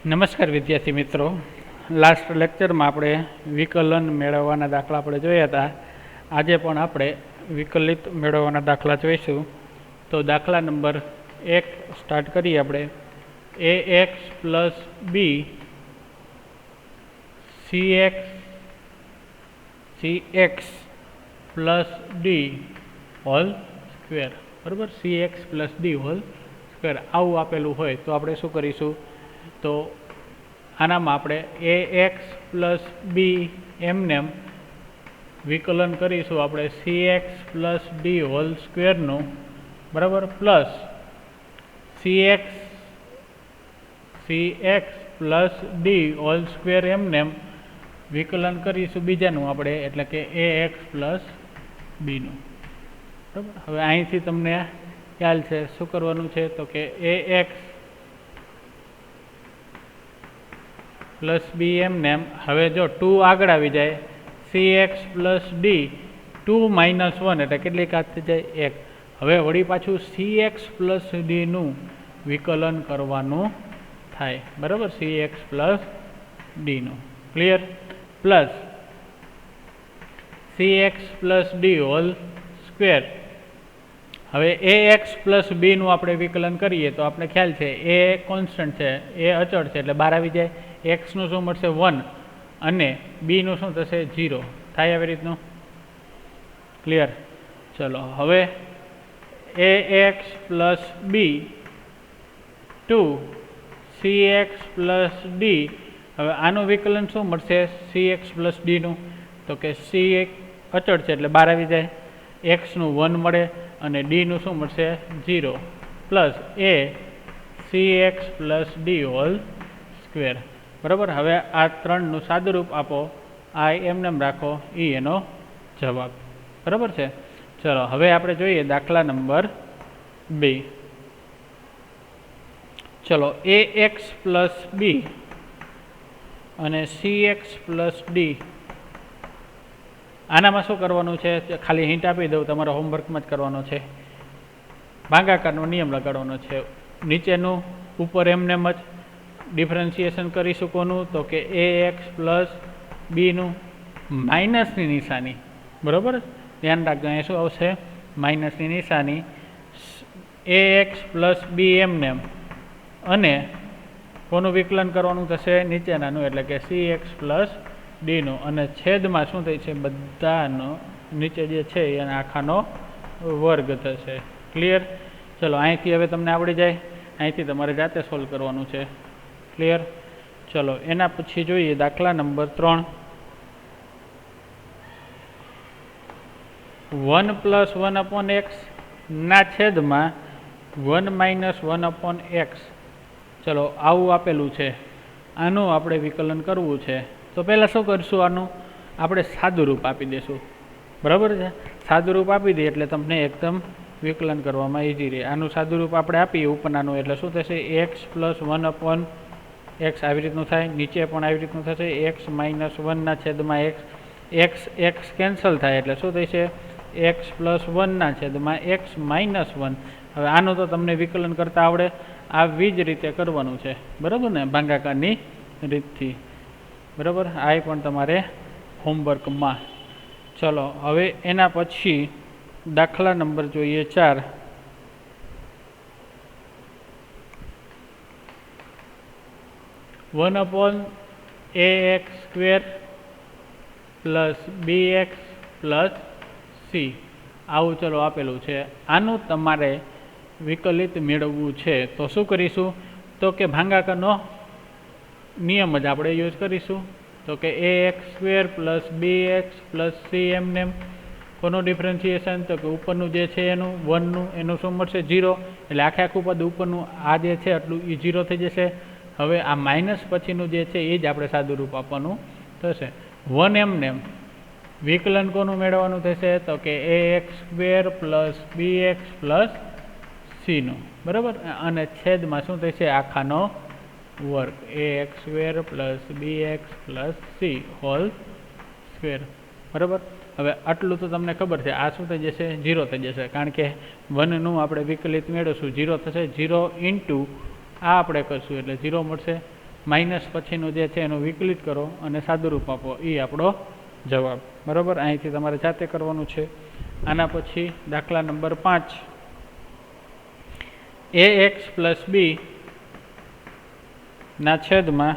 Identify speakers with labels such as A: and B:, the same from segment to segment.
A: નમસ્કાર વિદ્યાર્થી મિત્રો, લાસ્ટ લેક્ચરમાં આપણે વિકલન મેળવવાના દાખલા આપણે જોયા હતા. આજે પણ આપણે વિકલિત મેળવવાના દાખલા જોઈશું. તો દાખલા નંબર 1 સ્ટાર્ટ કરીએ આપણે. ax પ્લસ બી cx plus D whole square, બરાબર. cx plus D whole square આવું આપેલું હોય તો આપણે શું કરીશું? તો આનામાં આપણે ax પ્લસ બી એમને વિકલન કરીશું આપણે cx પ્લસ ડી હોલ સ્ક્વેરનું, બરાબર, plus cx plus D whole square એમને વિકલન કરીશું બીજાનું આપણે, એટલે કે ax પ્લસ બીનું, બરાબર. હવે અહીંથી તમને ખ્યાલ છે શું કરવાનું છે? તો કે ax પ્લસ બી એમને હવે જો 2 આગળ આવી જાય, cx પ્લસ ડી 2 માઇનસ 1 એટલે કેટલી કાત થઈ જાય? 1. હવે વળી પાછું cx પ્લસ ડીનું વિકલન કરવાનું થાય, બરાબર. cx પ્લસ ડીનું, clear? Plus cx plus D whole square. હવે ax પ્લસ બીનું આપણે વિકલન કરીએ તો આપણે ખ્યાલ છે એ કોન્સ્ટન્ટ છે, એ અચળ છે, એટલે બહાર આવી જાય. એક્સનું શું મળશે? 1 અને બીનું શું થશે? 0 થાય. આવી રીતનું, ક્લિયર? ચલો હવે ax plus B 2 cx plus D. હવે આનું વિકલન શું મળશે? cx પ્લસ ડીનું. તો કે c અચળ છે એટલે બહાર આવી જાય. એક્સનું 1 મળે અને ડીનું શું મળશે? 0 પ્લસ એ cx plus D whole square, બરાબર. હવે આ ત્રણનું સાદુરૂપ આપો, આ એમને રાખો, એ એનો જવાબ, બરાબર છે. ચલો હવે આપણે જોઈએ દાખલા નંબર 2. ચલો ax પ્લસ બી અને cx પ્લસ ડી. આનામાં શું કરવાનું છે? ખાલી હિન્ટ આપી દઉં, તમારા હોમવર્કમાં જ કરવાનો છે. ભાગાકારનો નિયમ લગાડવાનો છે. નીચેનું ઉપર એમનેમ જ ડિફરન્શિએશન કરીશું. કોનું? તો કે ax પ્લસ બીનું માઇનસની નિશાની, બરાબર. ધ્યાન રાખજો, અહીંયા શું આવશે? માઇનસની નિશાની. ax પ્લસ બી એમને અને કોનું વિકલન કરવાનું થશે? નીચેનાનું, એટલે કે cx પ્લસ ડીનું, અને છેદમાં શું થાય છે? બધાનો નીચે જે છે એના આખાનો વર્ગ થશે, ક્લિયર? ચલો અહીંથી હવે તમને આવડી જાય, અહીંથી તમારે જાતે સોલ્વ કરવાનું છે, ક્લિયર? ચલો એના પછી જોઈએ દાખલા નંબર 3. 1 પ્લસ 1 અપોન એક્સ ના છેદમાં 1 માઇનસ 1 અપોન એક્સ. ચલો આવું આપેલું છે, આનું આપણે વિકલન કરવું છે. તો પહેલાં શું કરીશું? આનું આપણે સાદુરૂપ આપી દઈશું, બરાબર છે. સાદુરૂપ આપી દઈએ એટલે તમને એકદમ વિકલન કરવામાં ઇઝી રહે. આનું સાદુરૂપ આપણે આપીએ ઉપરનાનું, એટલે શું થશે? એક્સ પ્લસ 1 અપોન એક્સ આવી રીતનું થાય. નીચે પણ આવી રીતનું થશે. એક્સ માઇનસ 1 છેદમાં એક્સ. એક્સ એક્સ કેન્સલ થાય એટલે શું થશે? એક્સ પ્લસ 1 છેદમાં એક્સ માઇનસ 1. હવે આનું તો તમને વિકલન કરતાં આવડે, આવી જ રીતે કરવાનું છે, બરાબર ને? ભાગાકારની રીતથી, બરાબર. આ પણ તમારે હોમવર્કમાં. ચલો હવે એના પછી દાખલા નંબર જોઈએ 4. 1 upon ax square plus bx plus C. આવું ચલો આપેલું છે. આનું તમારે વિકલિત મેળવવું છે તો શું કરીશું? તો કે ભાગાકારનો નિયમ જ આપણે યુઝ કરીશું. તો કે ax square plus bx plus C એમને કોનું ડિફરન્શિએશન? તો કે ઉપરનું જે છે એનું 1નું, એનું શું મળશે? 0. એટલે આખે આખું પદ ઉપરનું આ જે છે એટલું એ 0 થઈ જશે. હવે આ માઇનસ પછીનું જે છે એ જ આપણે સાદુરૂપ આપવાનું થશે. 1 એમને વિકલન કોનું મેળવવાનું થશે? તો કે ax square plus bx plus સીનું, બરાબર. અને છેદમાં શું થશે? આખાનો વર્ગ. ax square plus bx plus C whole square, બરાબર. હવે આટલું તો તમને ખબર છે. આ શું થઈ જશે? 0 થઈ જશે, કારણ કે 1નું આપણે વિકલિત મેળવશું, 0 થશે. 0 ઇન્ટુ આ આપણે કરશું એટલે 0 મળશે. માઇનસ પછીનું જે છે એનું વિકલિત કરો અને સાદુરૂપ આપો, એ આપણો જવાબ. બરાબર, અહીંથી તમારે જાતે કરવાનું છે. આના પછી દાખલા નંબર 5, ax પ્લસ બી ના છેદમાં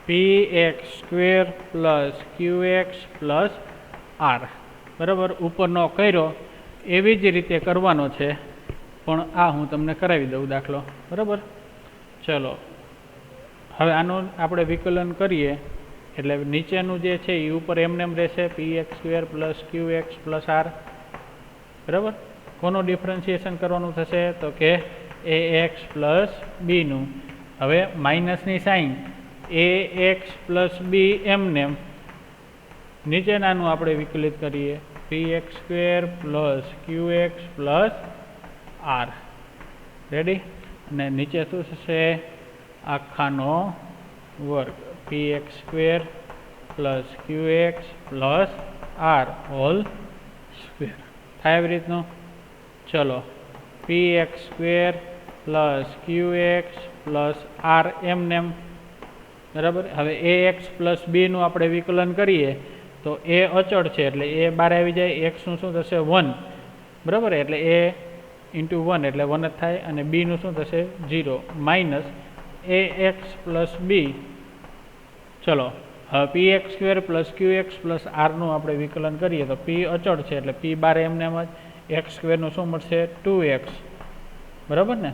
A: px square plus qx plus R. બરાબર, ઉપરનો કર્યો એવી જ રીતે કરવાનો છે, પણ આ હું તમને કરાવી દઉં દાખલો. બરાબર, ચલો હવે આનું આપણે વિકલન કરીએ એટલે નીચેનું જે છે એ ઉપર એમને એમ રહેશે, px square plus qx plus R. બરાબર, કોનું ડિફરન્શિએશન કરવાનું થશે તો કે ax પ્લસ બીનું. હવે માઇનસની સાઇન ax પ્લસ બી એમને એમ, નીચેનાનું આપણે વિકલિત કરીએ, px square plus qx plus R. Ready, અને નીચે શું થશે, આખાનો વર્ગ px square plus qx plus R whole square. થાય એવી રીતનું. ચલો, px square plus qx plus R એમને એમ. બરાબર, હવે ax પ્લસ બીનું આપણે વિકલન કરીએ તો એ અચળ છે એટલે એ બહાર આવી જાય, xનું શું થશે 1. બરાબર, એટલે a ઇન્ટુ 1 એટલે 1 જ થાય, અને બીનું શું થશે 0 માઇનસ ax પ્લસ બી. ચલો, હવે px square plus qx plus આરનું આપણે વિકલન કરીએ તો p અચળ છે એટલે p બાર એમને એમ જ, x સ્ક્વેરનું શું મળશે 2x. બરાબર ને,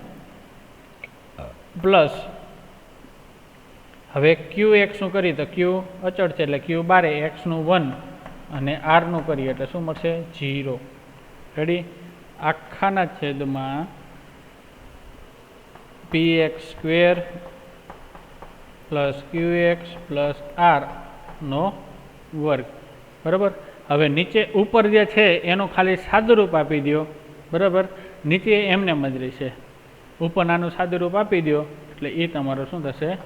A: પ્લસ હવે qx નું કરીએ તો q અચળ છે એટલે q બારે xનું 1 અને આરનું કરીએ એટલે શું મળશે 0. રેડી, આખાના છેદમાં px square plus qx plus R નો વર્ગ. બરાબર, હવે નીચે ઉપર જે છે એનું ખાલી સાદુરૂપ આપી દો. બરાબર, નીચે એમને એમ જ રહેશે, ઉપર નાનું સાદુરૂપ આપી દો એટલે એ તમારું શું થશે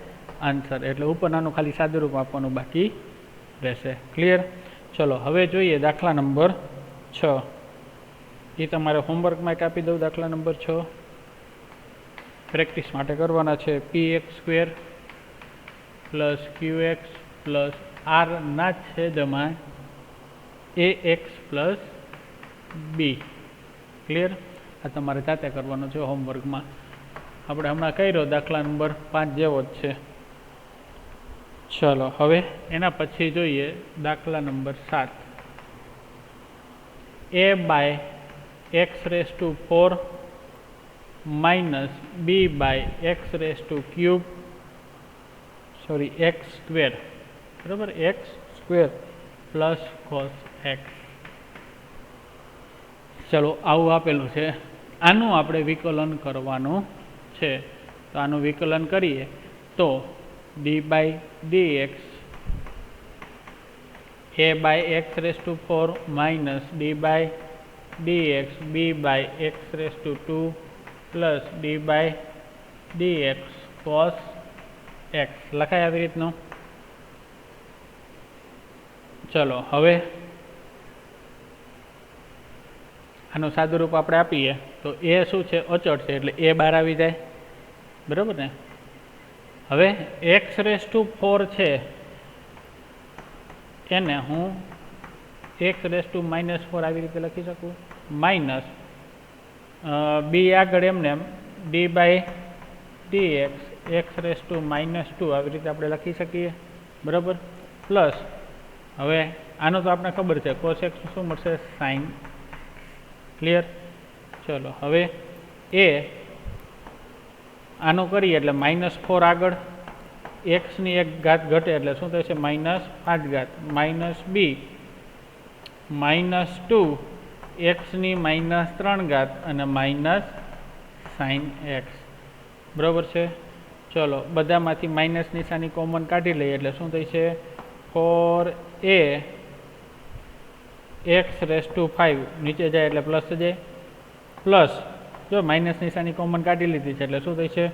A: આન્સર. એટલે ઉપર નાનું ખાલી સાદુરૂપ આપવાનું બાકી રહેશે. ક્લિયર? ચલો હવે જોઈએ દાખલા નંબર 6. એ તમારે હોમવર્કમાં એક આપી દઉં. દાખલા નંબર 6 પ્રેક્ટિસ માટે કરવાના છે. px square plus qx plus R ના છેદમાં ax પ્લસ બી. ક્લિયર? આ તમારે જાતે કરવાનું છે હોમવર્કમાં. આપણે હમણાં કર્યો દાખલા નંબર 5 જેવો જ છે. ચલો હવે એના પછી જોઈએ દાખલા number 7. a by x raise to 4 minus b by x raise to cube x square. બરાબર, x square plus cos x. ચલો, આવું આપેલું છે. આનું આપણે વિકલન કરવાનું છે. તો આનું વિકલન કરીએ તો d by dx a by x raise to 4 minus d by dx b by x raise to 2 plus d by dx cos x લખાય આવી રીતનું. ચલો હવે આનું સાદુરૂપ આપણે આપીએ તો એ શું છે અચળ છે એટલે એ બહાર આવી જાય. બરાબર ને, હવે x રેસ ટુ 4 છે એને હું x રેસ ટુ -4 આવી રીતે લખી શકું, માઇનસ બી આગળ એમને એમ d by dx x raise to -2 આવી રીતે આપણે લખી શકીએ. બરાબર, પ્લસ હવે આનું તો આપણે ખબર છે cos x શું મળશે sin. ક્લિયર? ચલો હવે એ આનું કરીએ એટલે -4 આગળ x ની એક ઘાત ઘટે એટલે શું થશે -5 ઘાત માઇનસ બી -2 x ની -3 ઘાત અને માઇનસ sin x. બરાબર છે. ચલો બધામાંથી માઇનસ નિશાની કોમન કાઢી લઈએ એટલે શું થશે 4a x રેસ ટુ 5 નીચે જાય એટલે પ્લસ જાય, પ્લસ જો માઇનસ નિશાની કોમન કાઢી લીધી છે એટલે શું થશે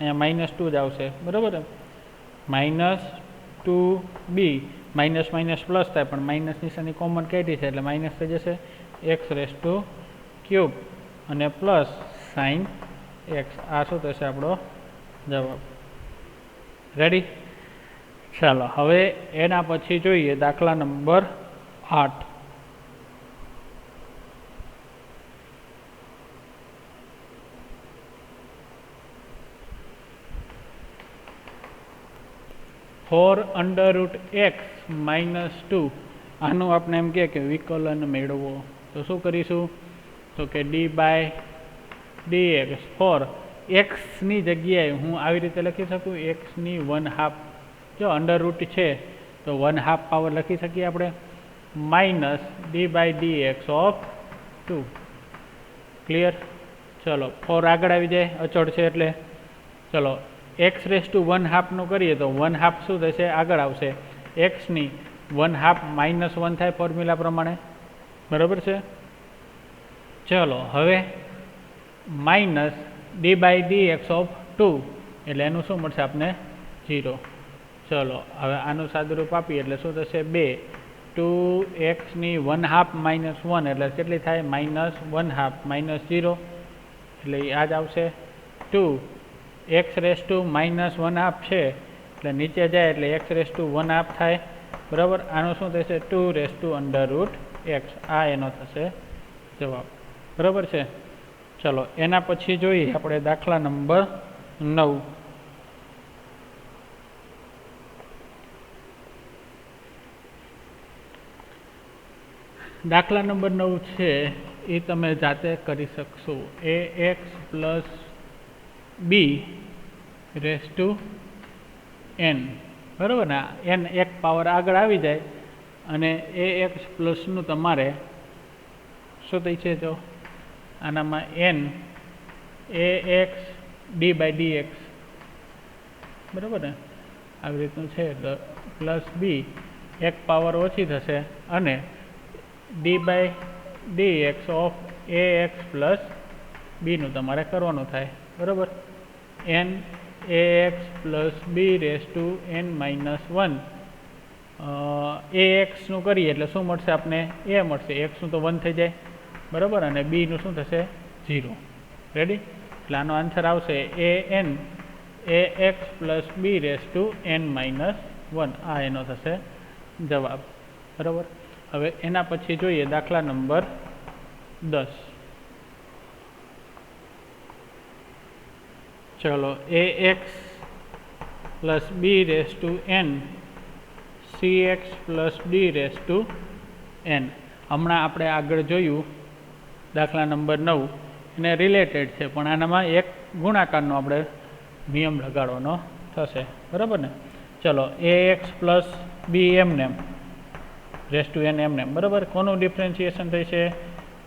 A: અહીંયા -2 જ આવશે. બરાબર, -2b માઇનસ માઇનસ પ્લસ થાય પણ માઇનસ નિશાની કોમન કાઢી છે એટલે માઇનસ થઈ જશે x રેસ ટુ ક્યુબ અને પ્લસ sin x. આ શું થશે આપણો જવાબ. રેડી? ચાલો હવે એના પછી જોઈએ દાખલા નંબર 8. ફોર √x - 2 આનું આપણે એમ કે વિકલન મેળવો તો શું કરીશું તો કે d/dx ફોર x ની જગ્યાએ હું આવી રીતે લખી શકું x ની 1/2 જો √ છે તો 1/2 પાવર લખી શકીએ આપણે -d/dx ઓફ 2. ક્લિયર? ચલો ફોર આગળ આવી જાય અચળ છે એટલે ચલો x⁻1/2 નું કરીએ તો 1/2 શું થશે આગળ આવશે x ની 1/2 -1 થાય ફોર્મ્યુલા પ્રમાણે બરાબર છે. ચલો હવે -d/dx ઓફ 2 એટલે એનું શું મળશે આપણે 0. ચલો હવે આનું સાદુરૂપ આપીએ એટલે શું થશે 2 2x ની 1/2 -1 એટલે કેટલી થાય -1/2 -0 એટલે આ જ આવશે 2 x⁻1/2 છે એટલે નીચે જાય એટલે x⁻1/2 થાય બરાબર. આનું શું થશે 2√x આ એનો થશે જવાબ બરાબર છે. ચલો એના પછી જોઈએ આપણે દાખલા નંબર 9. દાખલા નંબર 9 છે એ તમે જાતે કરી શકશો. ax + b⁻n બરાબર ને n એક પાવર આગળ આવી જાય અને ax નું તમારે શું થઈ છે જો આનામાં n ax d/dx બરાબર ને આવી રીતનું છે એટલે +b એક પાવર ઓછી થશે અને d/dx ઓફ ax + b નું તમારે કરવાનું થાય બરાબર. n ax + b⁻n - 1 ax નું કરીએ એટલે શું મળશે આપણે a મળશે x નું તો 1 થઈ જાય બરાબર અને b નું શું થશે 0. રેડી? એટલે આનો આન્સર આવશે an ax + b⁻n - 1 આ એનો થશે જવાબ બરાબર. હવે એના પછી જોઈએ દાખલા નંબર 10. ચલો ax + b⁻n cx + d⁻n હમણાં આપણે આગળ જોયું દાખલા નંબર 9 એને રિલેટેડ છે પણ આનામાં એક ગુણાકારનો આપણે નિયમ લગાડવાનો થશે બરાબર ને. ચલો ax + b એમનેમ ⁻n બરાબર. કોનું ડિફરન્શિએશન થશે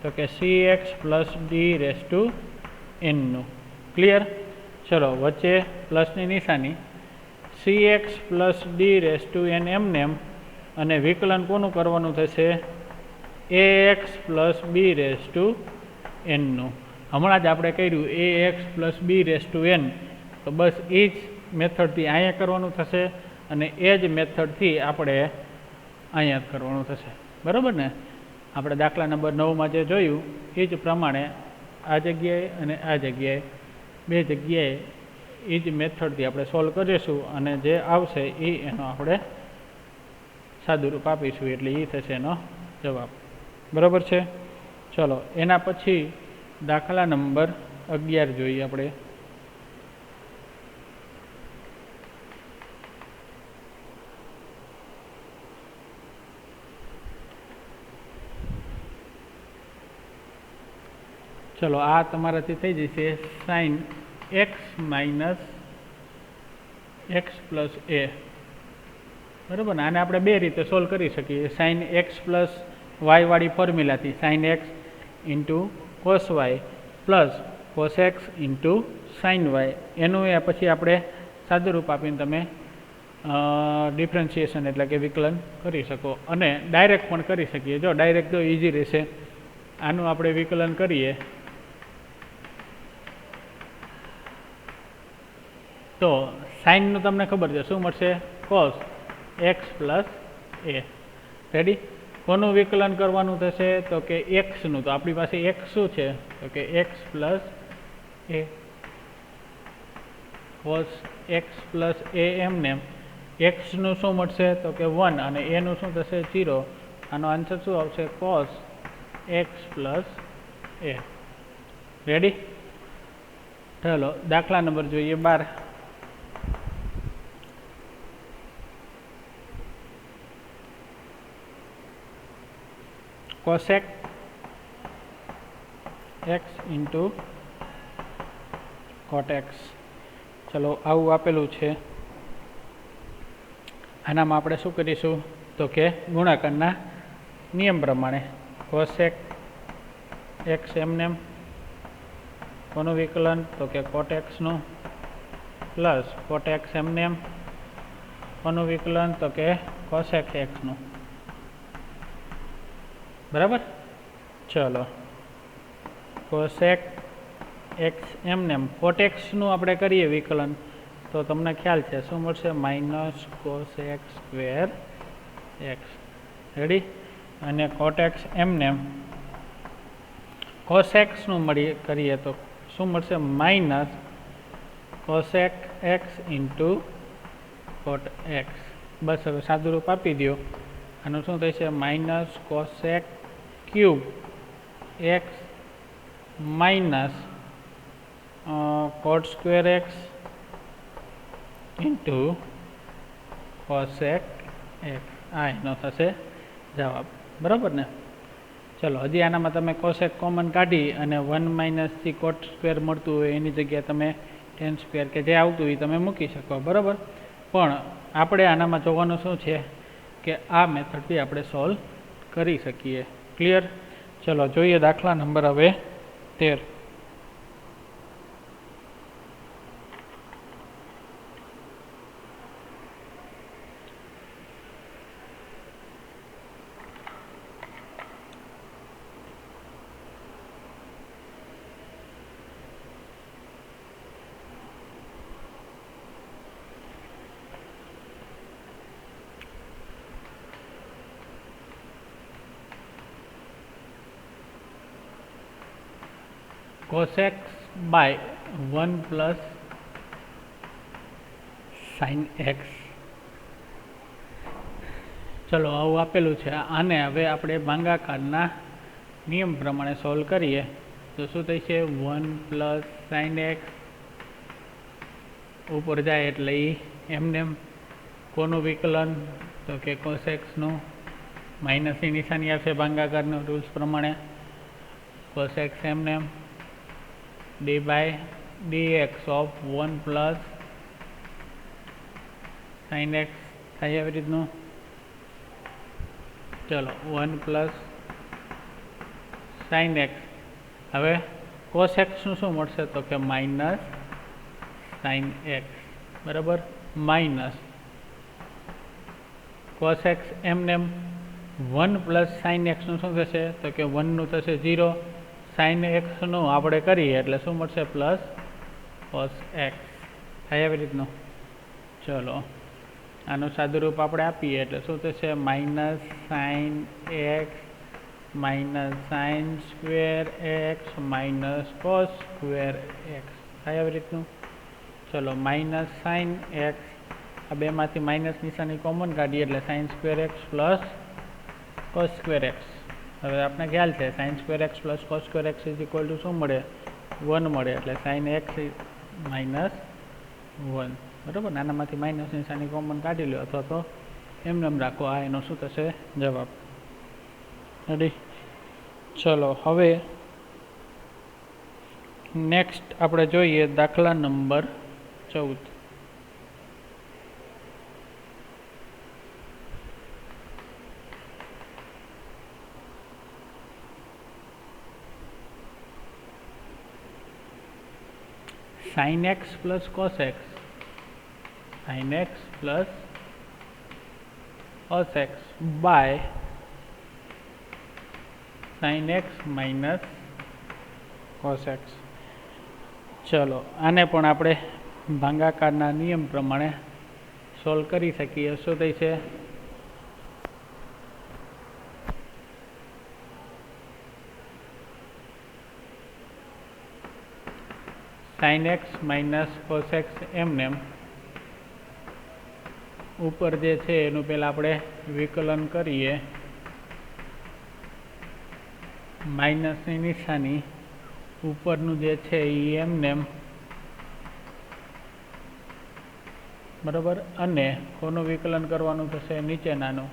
A: તો કે cx + d⁻n નું. ક્લિયર? ચલો વચ્ચે પ્લસની નિશાની cx + d⁻n એમનેમ અને વિકલન કોનું કરવાનું થશે ax + b⁻n નું. હમણાં જ આપણે કર્યું ax + b⁻n તો બસ એ જ મેથડથી અહીંયા કરવાનું થશે અને એ જ મેથડથી આપણે અહીંયા કરવાનું થશે બરાબર ને. આપણે દાખલા નંબર 9માં જે જોયું એ જ પ્રમાણે આ જગ્યાએ અને આ જગ્યાએ બે જગ્યાએ એ જ મેથડથી આપણે સોલ્વ કરીશું અને જે આવશે એ એનો આપણે સાદુરૂપ આપીશું એટલે એ થશે એનો જવાબ બરાબર છે. ચલો એના પછી દાખલા નંબર 11 જોઈએ આપણે. ચલો આ તમારાથી થઈ જશે sin x - x + a બરાબર ને. આને આપણે બે રીતે સોલ્વ કરી શકીએ sin x + y વાળી ફોર્મ્યુલાથી sin x * cos y + cos x * sin y એનું એ પછી આપણે સાદુરૂપ આપીને તમે ડિફરન્શિએશન એટલે કે વિકલન કરી શકો અને ડાયરેક્ટ પણ કરી શકીએ. જો ડાયરેક્ટ તો ઇઝી રહેશે. આનું આપણે વિકલન કરીએ તો સાઇનનું તમને ખબર છે શું મળશે cos x + a. રેડી? કોનું વિકલન કરવાનું થશે તો કે x નું. તો આપણી પાસે x શું છે તો કે x + a cos x plus A એમને એક્સનું શું મળશે તો કે 1 અને એનું શું થશે 0. આનો આન્સર શું આવશે કોસ એક્સ પ્લસ એ. રેડી? ચાલો દાખલા નંબર જોઈએ 12. Cosec x into cot x. ચલો આવું આપેલું છે. આનામાં આપણે શું કરીશું તો કે ગુણાકારના નિયમ પ્રમાણે કોસેક એક્સ એમને કોનું વિકલન તો કે કોટ એક્સનું પ્લસ કોટ એક્સ એમને કોનું વિકલન તો કે કોસેક એક્સનું. બરાબર? ચલો કોસેક એક્સ એમને કોટ એક્સનું આપણે કરીએ વિકલન તો તમને ખ્યાલ છે શું મળશે minus cos x square x. Ready? અને કોટ એક્સ એમને કોસેક્સનું કરીએ તો શું મળશે minus cosec x into cot x. બસ હવે સાદું રૂપ આપી દો. આનું શું થશે minus cosec cube x minus cot square x into cosec x. આ એનો થશે જવાબ. બરાબર ને? ચલો હજી આનામાં તમે કોસેક કોમન કાઢી અને 1 માઇનસ થી કોટ સ્ક્વેર મળતું હોય એની જગ્યાએ તમે ટેન સ્ક્વેર કે જે આવતું હોય તમે મૂકી શકો. બરાબર? પણ આપણે આનામાં જોવાનું શું છે કે આ મેથડથી આપણે સોલ્વ કરી શકીએ. ક્લિયર? ચલો જોઈએ દાખલા નંબર હવે 13. cos x by 1 plus sin x. ચલો આવું આપેલું છે. આને હવે આપણે ભાગાકારના નિયમ પ્રમાણે સોલ્વ કરીએ તો શું થશે 1 plus sin x ઉપર જાય એટલે એમને કોનું વિકલન તો કે cos x નું માઇનસની નિશાની આવશે ભાગાકારના રૂલ્સ પ્રમાણે. cos x એમને d by dx of 1 plus sin x થાય આવી રીતનું. ચલો 1 plus sin x. હવે cos x નું શું મળશે તો કે માઇનસ sin x. બરાબર? માઇનસ cos x એમને 1 plus sin x નું શું થશે તો કે 1 નું થશે 0. sin x નું આપણે કરીએ એટલે શું મળશે પ્લસ cos x થાય આવી રીતનું. ચલો આનું સાદું રૂપ આપણે આપીએ એટલે શું થશે minus sin x minus sin square x minus cos square x થાય આવી રીતનું. ચલો માઇનસ sin x આ બેમાંથી માઇનસ નિશાની કોમન કાઢીએ એટલે sin square x plus cos square x. હવે આપણે ખ્યાલ છે sin square x plus cos square x is equal to શું મળે 1 મળે એટલે sin x માઇનસ 1. બરાબર? નાનામાંથી માઇનસ નિશાની કોમન કાઢી લો અથવા તો એમને એમ રાખો. આ એનો શું થશે જવાબ. રેડી? ચલો હવે નેક્સ્ટ આપણે જોઈએ દાખલા number 14. sin x plus cos x. sin x plus cos x by sin x minus cos x. ચલો આને પણ આપણે ભાગાકારના નિયમ પ્રમાણે સોલ્વ કરી શકીએ. શું થઈ છે sign x minus cos x એમને ઉપર જે છે એનું પહેલાં આપણે વિકલન કરીએ, માઇનસની નિશાની ઉપરનું જે છે એ એમને બરાબર, અને કોનું વિકલન કરવાનું થશે નીચેનાનું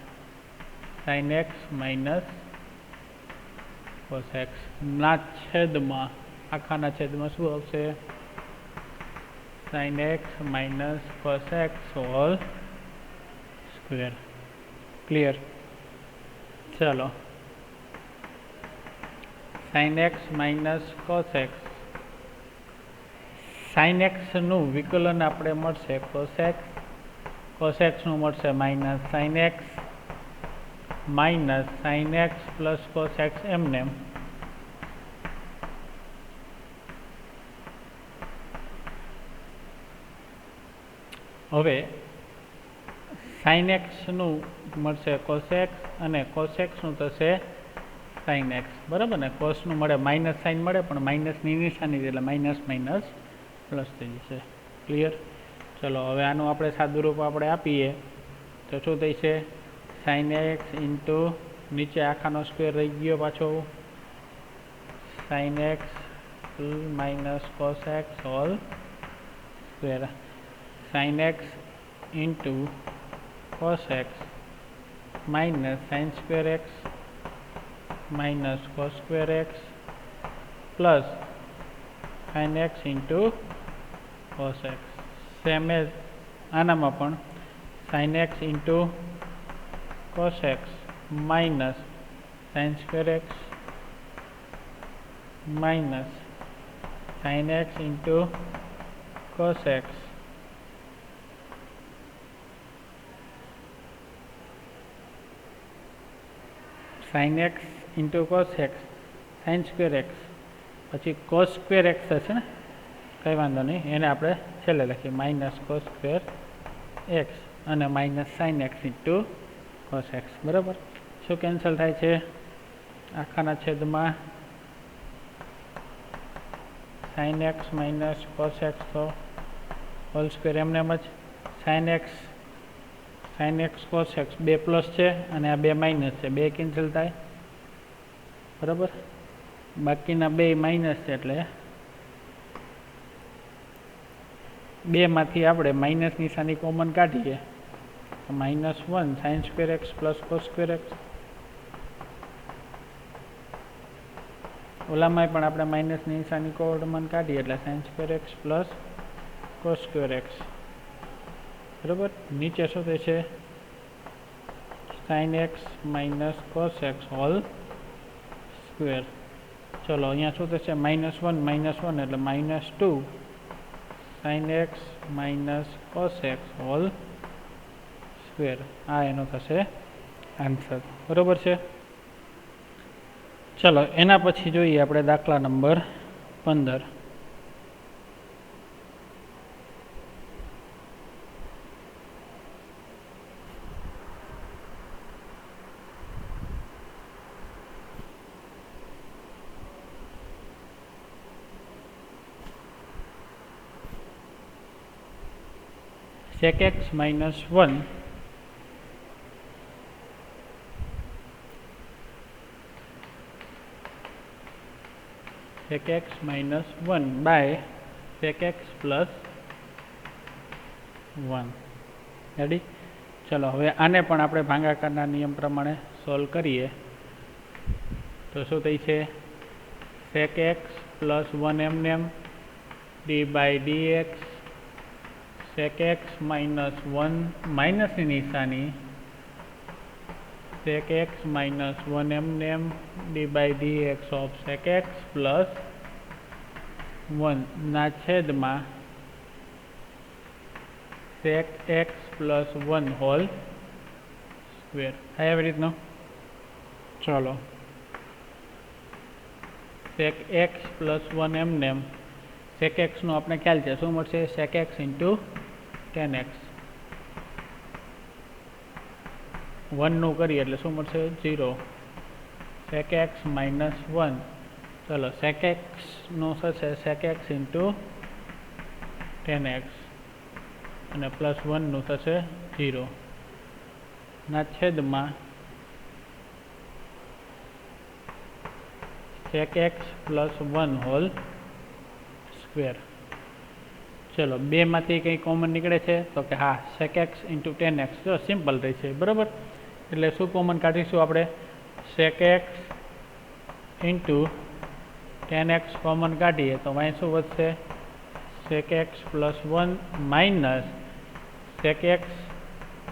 A: sine x minus cos x ના છેદમાં, આખાના છેદમાં શું આવશે sine x minus cos x whole square. Clear? ચલો, sine x minus cos x, sine એક્સનું વિકલન આપણે મળશે કોસ એક્સનું મળશે minus sine x minus sine x plus cos x એમને. હવે સાઇન એક્સનું મળશે કોસ એક્સ અને કોસ એક્સનું થશે સાઇન એક્સ, બરાબર ને. કોસનું મળે માઇનસ સાઇન મળે પણ માઇનસની નિશાની એટલે માઇનસ માઇનસ પ્લસ થઈ જશે. ક્લિયર? ચલો, હવે આનું આપણે સાદુરૂપ આપણે આપીએ તો શું થઈ છે સાઇન એક્સ ઇન્ટુ નીચે આખાનો સ્ક્વેર રહી ગયો પાછો sine x minus cos x whole square, sine x into cos x minus sine square x minus cos square x plus sine x into cos x. Same as આનામાં પણ sine x into cos x minus sine square x minus sine x into cos x sine x into cos x sine square x પછી cos square x થશે ને, કંઈ વાંધો નહીં, એને આપણે છેલ્લે લખીએ માઇનસ કોસ સ્ક્વેર એક્સ અને minus sine x into cos x. બરાબર, શું કેન્સલ થાય છે આખાના છેદમાં sign x minus cos x તો હોલ સ્ક્વેર એમને એમ જ સાઇન એક્સ કોસ એક્સ બે પ્લસ છે અને આ બે માઇનસ છે, બે કેન્સલ થાય. બરાબર, બાકીના બે માઇનસ છે એટલે બેમાંથી આપણે માઇનસ નિશાની કોમન કાઢીએ minus one sign square x plus cos square x. ઓલામાં પણ આપણે માઇનસની નિશાની કોમન કાઢીએ એટલે sign square x plus cos square x. બરાબર, નીચે શું થશે sine x minus cos x whole square. ચલો, અહીંયા શું થશે -1 એટલે -2 sign x minus cos x whole square. આ એનો થશે આન્સર. બરાબર છે. ચલો, એના પછી જોઈએ આપણે દાખલા number 15. sec x minus 1 sec x minus 1 by sec x plus 1. Ready? ચલો, હવે આને પણ આપણે ભાગાકારના નિયમ પ્રમાણે સોલ્વ કરીએ તો શું થઈ છે sec x plus 1 એમને d by dx sec x minus 1 માઇનસની નિશાની sec x minus 1 એમને d by dx of sec x plus 1 ના છેદમાં sec x plus 1 whole square. થાય આવી રીતનું. ચલો, sec x plus 1 એમને sec x નો આપણે ખ્યાલ છે શું મળશે sec x into tan x. 1 નું કરીએ એટલે શું મળશે 0 sec x minus 1. ચલો, sec x નું થશે sec x into 10x અને +1 થશે 0 ના છેદમાં sec x +1 હોલ સ્ક્વેર. ચલો બેમાંથી કંઈ કોમન નીકળે છે તો કે હા sec x × 10x. જો સિમ્પલ રહી છે બરાબર. એટલે શું કોમન કાઢીશું આપણે? sec x × 10x કોમન કાઢીએ તો અહીં શું વધશે? sec x +1 minus sec x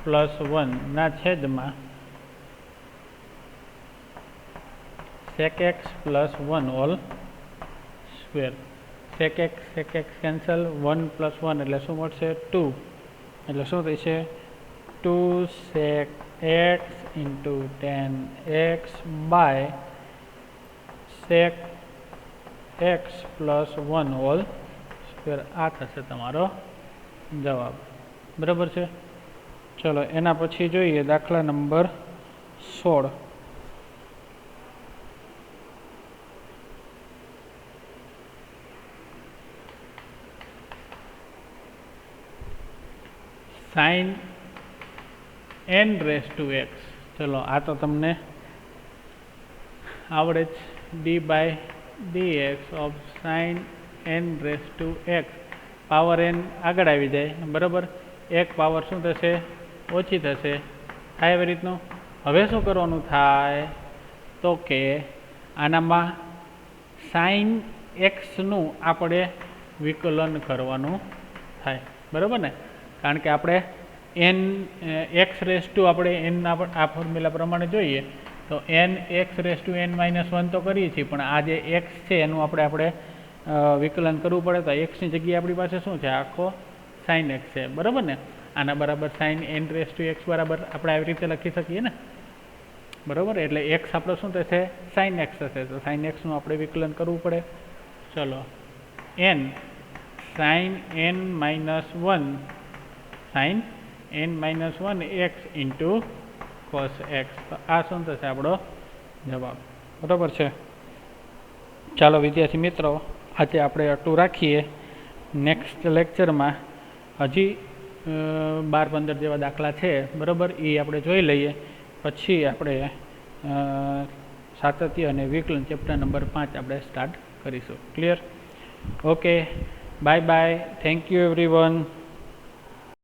A: +1 ના છેદમાં sec x +1 whole square. sec x cancel, 1 + 1 એટલે શું મળશે? 2. એટલે શું થશે? 2 sec x × 10x by sec x +1 whole square. આ થશે તમારો જવાબ. બરાબર છે. ચલો એના પછી જોઈએ દાખલા નંબર 16. sin n⁻⁴ ચલો આ તો તમને આવડે જ. d/dx of sin n⁻⁴ power n આગળ આવી જાય બરાબર. એક પાવર શું થશે? ઓછી થશે. થાય એવી રીતનું. હવે શું કરવાનું થાય તો કે આનામાં sin x નું આપણે વિકલન કરવાનું થાય બરાબર ને. કારણ કે આપણે x⁻, આપણે n આ ફોર્મ્યુલા પ્રમાણે જોઈએ તો n(x⁻n−1) તો કરીએ છીએ, પણ આ જે x છે એનું આપણે વિકલન કરવું પડે. તો x ની જગ્યાએ આપણી પાસે શું છે? આખો sin x છે બરાબર ને. આના બરાબર sin n⁻x બરાબર આપણે આવી રીતે લખી શકીએ ને બરાબર. એટલે x આપણો શું થશે? sin x થશે. તો sin x નું આપણે વિકલન કરવું પડે. ચલો n sin n−1 sin n−1 x × cos x. તો આ શું થશે? આપણો જવાબ. બરાબર છે. ચાલો વિદ્યાર્થી મિત્રો, આજે આપણે આટલું રાખીએ. નેક્સ્ટ લેક્ચરમાં હજી 12-15 જેવા દાખલા છે બરાબર. એ આપણે જોઈ લઈએ. પછી આપણે સાતત્ય અને વિકલન ચેપ્ટર નંબર 5 આપણે સ્ટાર્ટ કરીશું. Clear? Okay, bye bye. Thank you everyone.